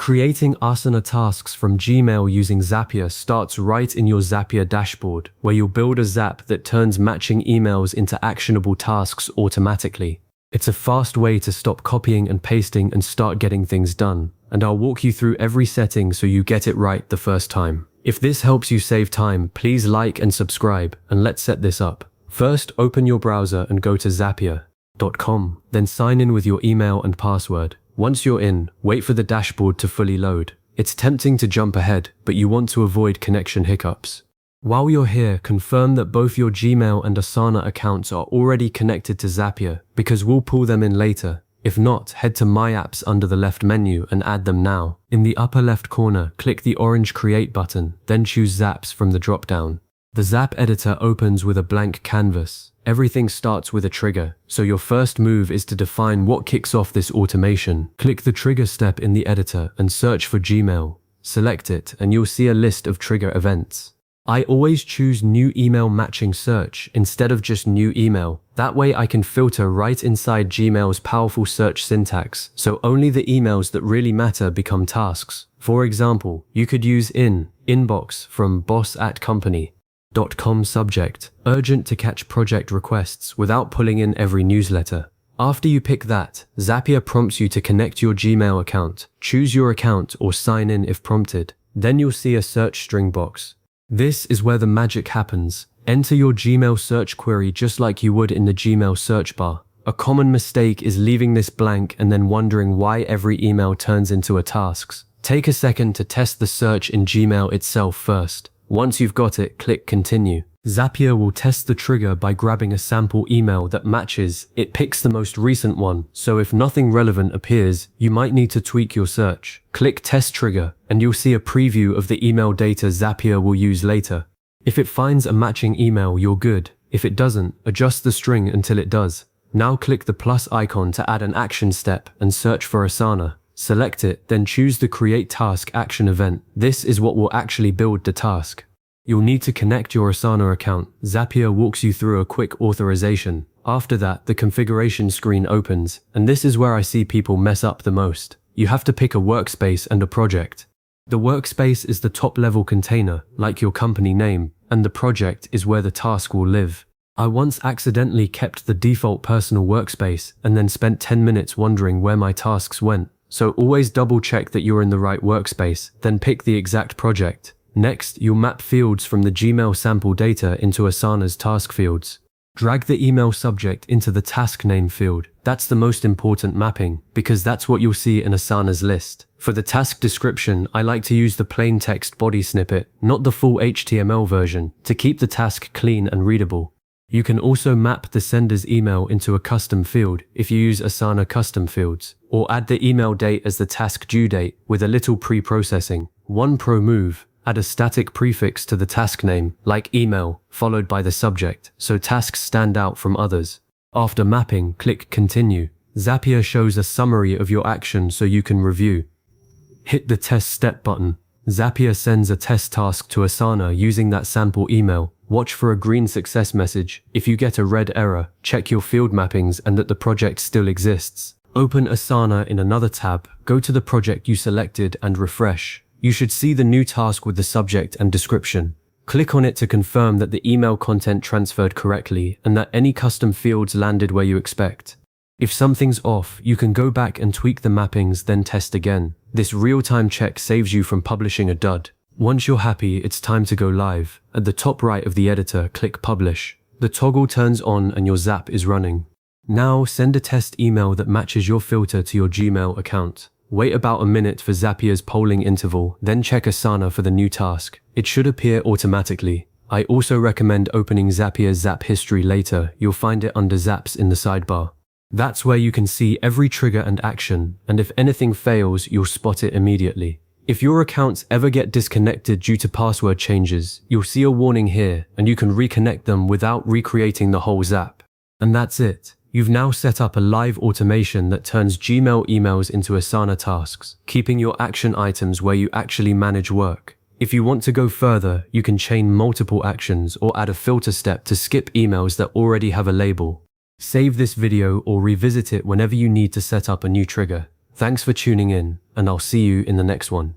Creating Asana tasks from Gmail using Zapier starts right in your Zapier dashboard, where you'll build a Zap that turns matching emails into actionable tasks automatically. It's a fast way to stop copying and pasting and start getting things done, and I'll walk you through every setting so you get it right the first time. If this helps you save time, please like and subscribe, and let's set this up. First, open your browser and go to zapier.com, then sign in with your email and password. Once you're in, wait for the dashboard to fully load. It's tempting to jump ahead, but you want to avoid connection hiccups. While you're here, confirm that both your Gmail and Asana accounts are already connected to Zapier, because we'll pull them in later. If not, head to My Apps under the left menu and add them now. In the upper left corner, click the orange Create button, then choose Zaps from the drop-down. The Zap editor opens with a blank canvas. Everything starts with a trigger, so your first move is to define what kicks off this automation. Click the trigger step in the editor and search for Gmail. Select it, and you'll see a list of trigger events. I always choose New Email Matching Search instead of just New Email. That way I can filter right inside Gmail's powerful search syntax, so only the emails that really matter become tasks. For example, you could use inbox from boss@company.com subject, urgent to catch project requests without pulling in every newsletter. After you pick that, Zapier prompts you to connect your Gmail account, choose your account or sign in if prompted. Then you'll see a search string box. This is where the magic happens. Enter your Gmail search query just like you would in the Gmail search bar. A common mistake is leaving this blank and then wondering why every email turns into a task. Take a second to test the search in Gmail itself first. Once you've got it, click Continue. Zapier will test the trigger by grabbing a sample email that matches. It picks the most recent one, so if nothing relevant appears, you might need to tweak your search. Click Test Trigger, and you'll see a preview of the email data Zapier will use later. If it finds a matching email, you're good. If it doesn't, adjust the string until it does. Now click the plus icon to add an action step and search for Asana. Select it, then choose the Create Task Action event. This is what will actually build the task. You'll need to connect your Asana account. Zapier walks you through a quick authorization. After that, the configuration screen opens, and this is where I see people mess up the most. You have to pick a workspace and a project. The workspace is the top-level container, like your company name, and the project is where the task will live. I once accidentally kept the default personal workspace and then spent 10 minutes wondering where my tasks went. So always double check that you're in the right workspace, then pick the exact project. Next, you'll map fields from the Gmail sample data into Asana's task fields. Drag the email subject into the task name field. That's the most important mapping, because that's what you'll see in Asana's list. For the task description, I like to use the plain text body snippet, not the full HTML version, to keep the task clean and readable. You can also map the sender's email into a custom field if you use Asana custom fields, or add the email date as the task due date with a little pre-processing. One pro move: add a static prefix to the task name, like email, followed by the subject, so tasks stand out from others. After mapping, click Continue. Zapier shows a summary of your action so you can review. Hit the Test Step button. Zapier sends a test task to Asana using that sample email. Watch for a green success message. If you get a red error, check your field mappings and that the project still exists. Open Asana in another tab, go to the project you selected and refresh. You should see the new task with the subject and description. Click on it to confirm that the email content transferred correctly and that any custom fields landed where you expect. If something's off, you can go back and tweak the mappings, then test again. This real-time check saves you from publishing a dud. Once you're happy, it's time to go live. At the top right of the editor, click Publish. The toggle turns on and your Zap is running. Now send a test email that matches your filter to your Gmail account. Wait about a minute for Zapier's polling interval, then check Asana for the new task. It should appear automatically. I also recommend opening Zapier's Zap history later. You'll find it under Zaps in the sidebar. That's where you can see every trigger and action, and if anything fails, you'll spot it immediately. If your accounts ever get disconnected due to password changes, you'll see a warning here, and you can reconnect them without recreating the whole Zap. And that's it. You've now set up a live automation that turns Gmail emails into Asana tasks, keeping your action items where you actually manage work. If you want to go further, you can chain multiple actions or add a filter step to skip emails that already have a label. Save this video or revisit it whenever you need to set up a new trigger. Thanks for tuning in. and I'll see you in the next one.